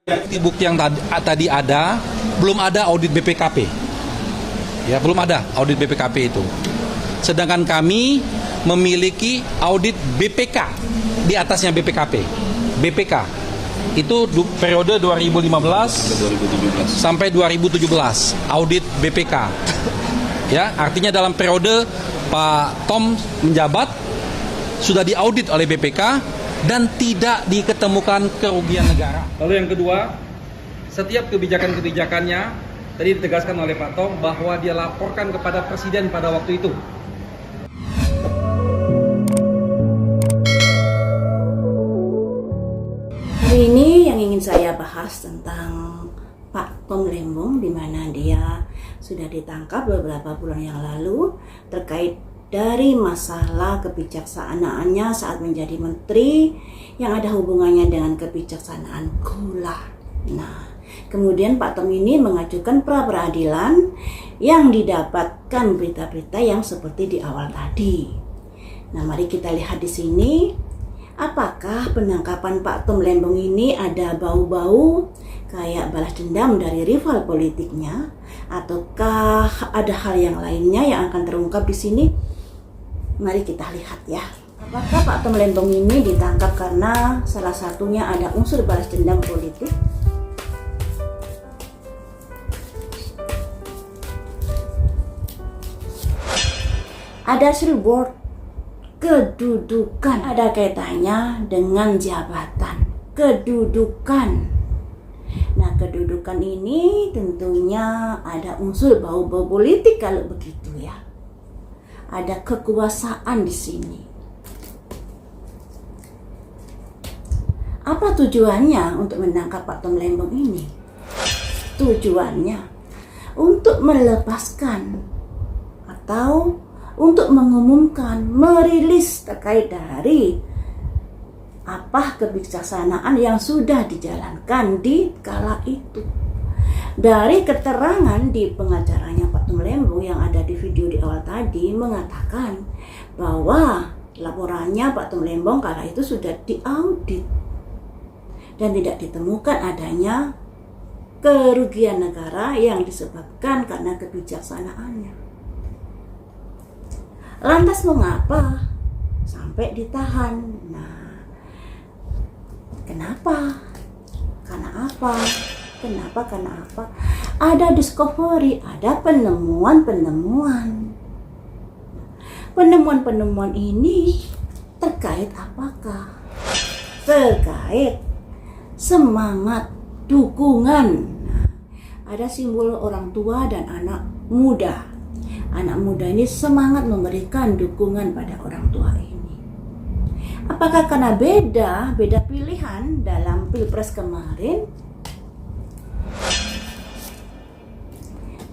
Bukti yang tadi ada, belum ada audit BPKP. Ya, belum ada audit BPKP itu. Sedangkan kami memiliki audit BPK di atasnya BPKP. BPK itu periode 2015 sampai 2017 audit BPK. Ya, artinya dalam periode Pak Tom menjabat sudah diaudit oleh BPK dan tidak diketemukan kerugian negara. Lalu yang kedua, setiap kebijakan-kebijakannya tadi ditegaskan oleh Pak Tom bahwa dia laporkan kepada Presiden pada waktu itu. Hari ini yang ingin saya bahas tentang Pak Tom Lembong, di mana dia sudah ditangkap beberapa bulan yang lalu terkait dari masalah kebijaksanaannya saat menjadi menteri yang ada hubungannya dengan kebijaksanaan gula. Nah, kemudian Pak Tom ini mengajukan pra peradilan yang didapatkan berita-berita yang seperti di awal tadi. Nah, mari kita lihat di sini. Apakah penangkapan Pak Tom Lembong ini ada bau-bau kayak balas dendam dari rival politiknya, ataukah ada hal yang lainnya yang akan terungkap di sini? Mari kita lihat ya. Apakah Pak Tom Lembong ini ditangkap karena salah satunya ada unsur balas dendam politik? Ada reward kedudukan, ada kaitannya dengan jabatan, kedudukan. Nah, kedudukan ini tentunya ada unsur bau-bau politik kalau begitu ya. Ada kekuasaan di sini. Apa tujuannya untuk menangkap Pak Tom Lembong ini? Tujuannya untuk melepaskan atau untuk mengumumkan, merilis terkait dari apa kebijaksanaan yang sudah dijalankan di kala itu. Dari keterangan di pengacaranya Pak Tom Lembong yang ada di video di awal tadi mengatakan bahwa laporannya Pak Tom Lembong kala itu sudah diaudit dan tidak ditemukan adanya kerugian negara yang disebabkan karena kebijaksanaannya. Lantas mengapa sampai ditahan? Nah, kenapa? Karena apa? Kenapa? Karena apa? Ada discovery, ada penemuan-penemuan. Penemuan-penemuan ini terkait apakah? Terkait semangat dukungan. Nah, ada simbol orang tua dan anak muda. Anak muda ini semangat memberikan dukungan pada orang tua ini. Apakah karena beda pilihan dalam Pilpres kemarin?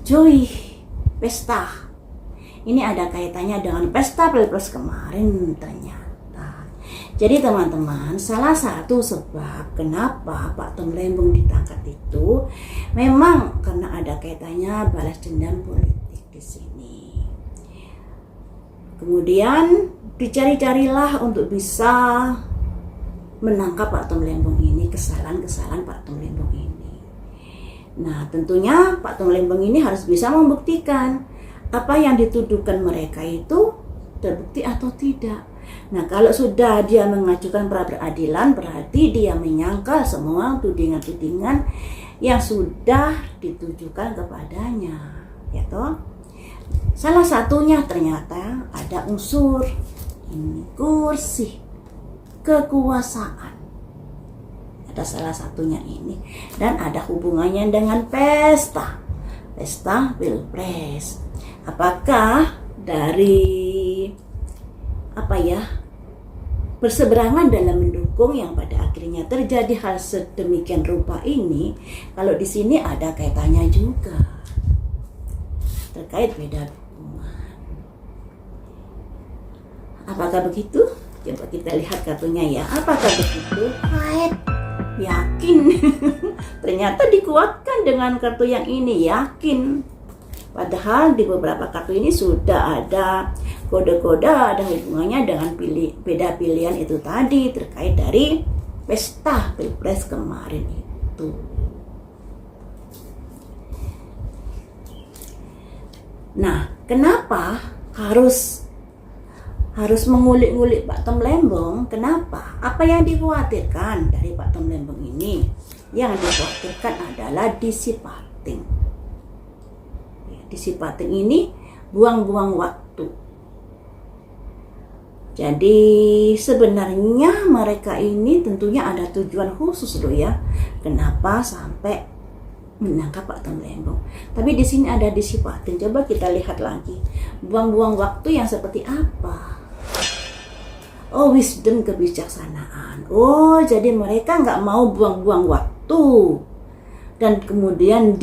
Joy, pesta. Ini ada kaitannya dengan pesta Pilpres kemarin ternyata. Jadi teman-teman, salah satu sebab kenapa Pak Tom Lembong ditangkap itu memang karena ada kaitannya balas dendam politik di sini. Kemudian dicari-carilah untuk bisa menangkap Pak Tom Lembong ini, kesalahan-kesalahan Pak Tom Lembong ini. Nah, tentunya Pak Tom Lembong ini harus bisa membuktikan apa yang dituduhkan mereka itu terbukti atau tidak. Nah, kalau sudah dia mengajukan pra peradilan, berarti dia menyangkal semua tudingan-tudingan yang sudah ditujukan kepadanya, ya toh? Salah satunya ternyata ada unsur ini, kursi, kekuasaan. Ada salah satunya ini, dan ada hubungannya dengan pesta Pilpres. Apakah dari berseberangan dalam mendukung yang pada akhirnya terjadi hal sedemikian rupa ini? Kalau di sini ada kaitannya juga terkait beda dukungan. Apakah begitu? Coba kita lihat kartunya ya. Apakah begitu? Baik, yakin. Ternyata dikuatkan dengan kartu yang ini, yakin. Padahal di beberapa kartu ini sudah ada kode-kode, ada hubungannya dengan beda pilihan itu tadi terkait dari pesta Pilpres kemarin itu. waktu. Nah, kenapa harus mengulik-ngulik Pak Tom Lembong? Kenapa? Apa yang dikhawatirkan dari Pak Tom Lembong ini? Yang dikhawatirkan adalah disipating. Disipating ini buang-buang waktu. Jadi sebenarnya mereka ini tentunya ada tujuan khusus loh ya. Kenapa sampai menangkap Pak Tom Lembong? Tapi di sini ada disipating. Coba kita lihat lagi. Buang-buang waktu yang seperti apa? Oh, wisdom, kebijaksanaan. Oh, jadi mereka nggak mau buang-buang waktu. Dan kemudian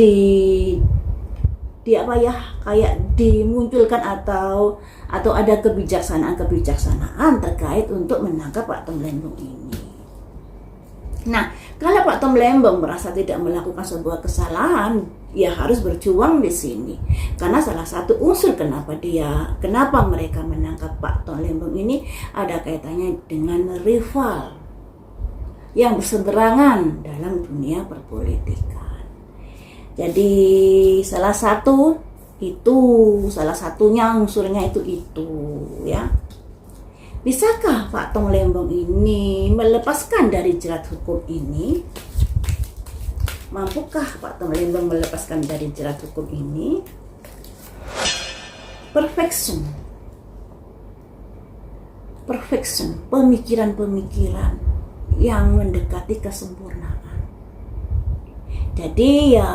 apa ya, kayak dimunculkan atau ada kebijaksanaan terkait untuk menangkap Pak Tom Lembong ini. Nah, kalau Pak Tom Lembong merasa tidak melakukan sebuah kesalahan, ya harus berjuang di sini. Karena salah satu unsur kenapa mereka menangkap Pak Tom Lembong ini ada kaitannya dengan rival yang berseberangan dalam dunia perpolitikan. Jadi salah satunya unsurnya itu ya. Bisakah Pak Tom Lembong ini melepaskan dari jerat hukum ini? Mampukah Pak Tom Lembong melepaskan dari jerat hukum ini? Perfection, pemikiran-pemikiran yang mendekati kesempurnaan. Jadi ya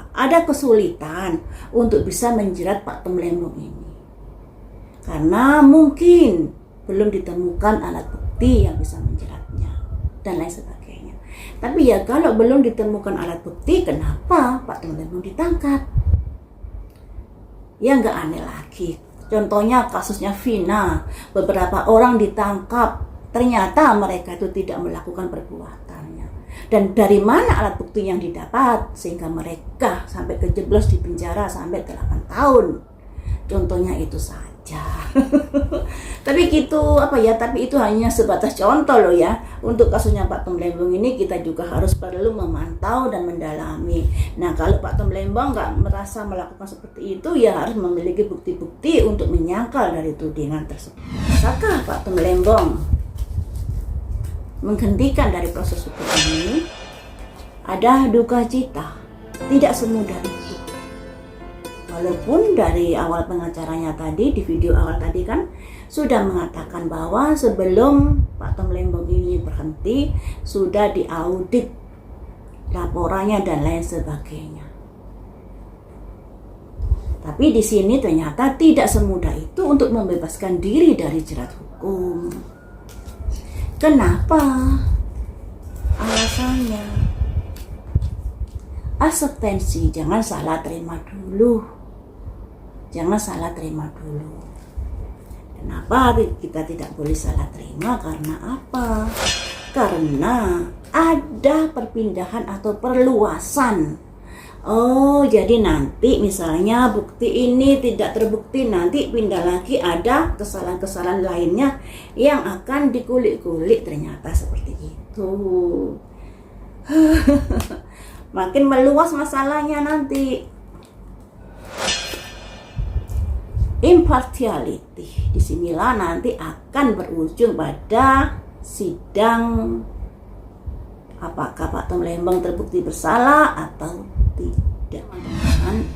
ada kesulitan untuk bisa menjerat Pak Tom Lembong ini. Karena mungkin belum ditemukan alat bukti yang bisa menjeratnya dan lain sebagainya. Tapi ya kalau belum ditemukan alat bukti, kenapa Pak Tom Lembong ditangkap? Ya nggak aneh lagi. Contohnya kasusnya Vina, beberapa orang ditangkap, ternyata mereka itu tidak melakukan perbuatannya. Dan dari mana alat bukti yang didapat sehingga mereka sampai kejeblos di penjara sampai 8 tahun? Contohnya itu saja. Tapi itu hanya sebatas contoh loh ya. Untuk kasusnya Pak Tom Lembong ini kita juga harus perlu memantau dan mendalami. Nah, kalau Pak Tom Lembong nggak merasa melakukan seperti itu, ya harus memiliki bukti-bukti untuk menyangkal dari tudingan tersebut. Apakah Pak Tom Lembong menghentikan dari proses hukum ini? Ada duka cita, tidak semudah itu. Walaupun dari awal pengacaranya tadi, di video awal tadi kan sudah mengatakan bahwa sebelum Pak Tom Lembong ini berhenti sudah diaudit laporannya dan lain sebagainya. Tapi di sini ternyata tidak semudah itu untuk membebaskan diri dari jerat hukum. Kenapa? Alasannya akseptansi, jangan salah terima dulu. Kenapa kita tidak boleh salah terima? Karena apa? Karena ada perpindahan atau perluasan. Oh, jadi nanti misalnya bukti ini tidak terbukti, nanti pindah lagi ada kesalahan-kesalahan lainnya yang akan dikulik-kulik, ternyata seperti itu. Makin meluas masalahnya nanti. Impartiality, disinilah nanti akan berujung pada sidang apakah Pak Tom Lembong terbukti bersalah atau tidak.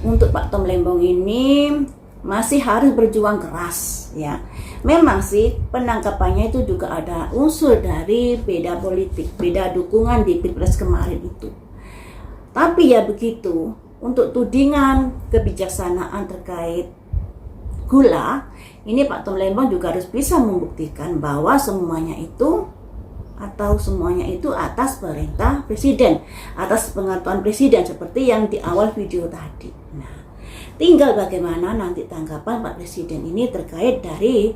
Untuk Pak Tom Lembong ini masih harus berjuang keras ya. Memang sih penangkapannya itu juga ada unsur dari beda politik, beda dukungan di Pilpres kemarin itu. Tapi ya begitu, untuk tudingan kebijaksanaan terkait gula, ini Pak Tom Lembong juga harus bisa membuktikan bahwa semuanya itu atas perintah Presiden, atas pengetahuan Presiden seperti yang di awal video tadi. Nah, tinggal bagaimana nanti tanggapan Pak Presiden ini terkait dari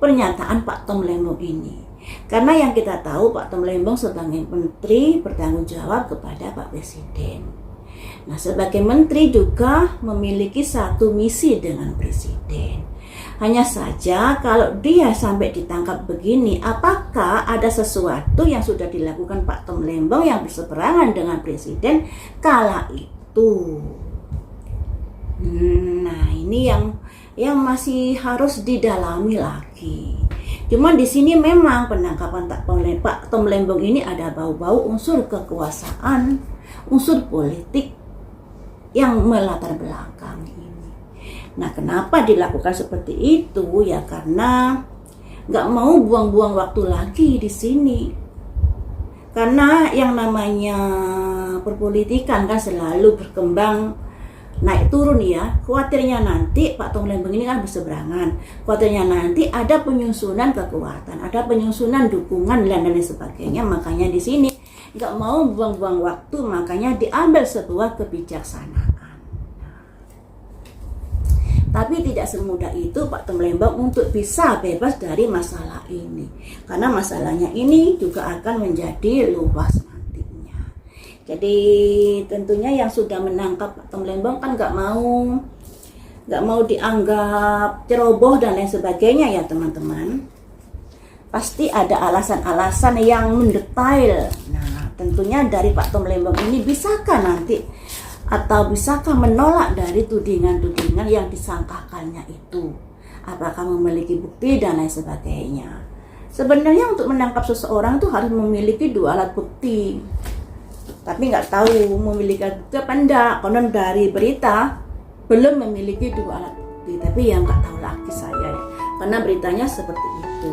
pernyataan Pak Tom Lembong ini. Karena yang kita tahu Pak Tom Lembong sebagai menteri bertanggung jawab kepada Pak Presiden. Nah, sebagai menteri juga memiliki satu misi dengan Presiden. Hanya saja kalau dia sampai ditangkap begini, apakah ada sesuatu yang sudah dilakukan Pak Tom Lembong yang berseberangan dengan Presiden kala itu? Nah, ini yang masih harus didalami lagi. Cuman di sini memang penangkapan Pak Tom Lembong ini ada bau-bau unsur kekuasaan, unsur politik yang melatar belakangi. Nah, kenapa dilakukan seperti itu? Ya karena nggak mau buang-buang waktu lagi di sini. Karena yang namanya perpolitikan kan selalu berkembang naik turun ya. Khawatirnya nanti Pak Tom Lembong ini kan berseberangan. Khawatirnya nanti ada penyusunan kekuatan, ada penyusunan dukungan dan lain sebagainya. Makanya di sini nggak mau buang-buang waktu, makanya diambil sebuah kebijaksanaan. Tapi tidak semudah itu Pak Tom Lembong untuk bisa bebas dari masalah ini. Karena masalahnya ini juga akan menjadi luas nantinya. Jadi tentunya yang sudah menangkap Pak Tom Lembong kan nggak mau dianggap ceroboh dan lain sebagainya ya teman-teman. Pasti ada alasan-alasan yang mendetail. Nah, tentunya dari Pak Tom Lembong ini bisakah nanti atau bisakah menolak dari tudingan-tudingan yang disangkakannya itu? Apakah memiliki bukti dan lain sebagainya? Sebenarnya untuk menangkap seseorang itu harus memiliki 2 alat bukti. Tapi nggak tahu memiliki bukti apa enggak. Konon dari berita belum memiliki 2 alat bukti. Tapi yang nggak tahu lagi saya, karena beritanya seperti itu.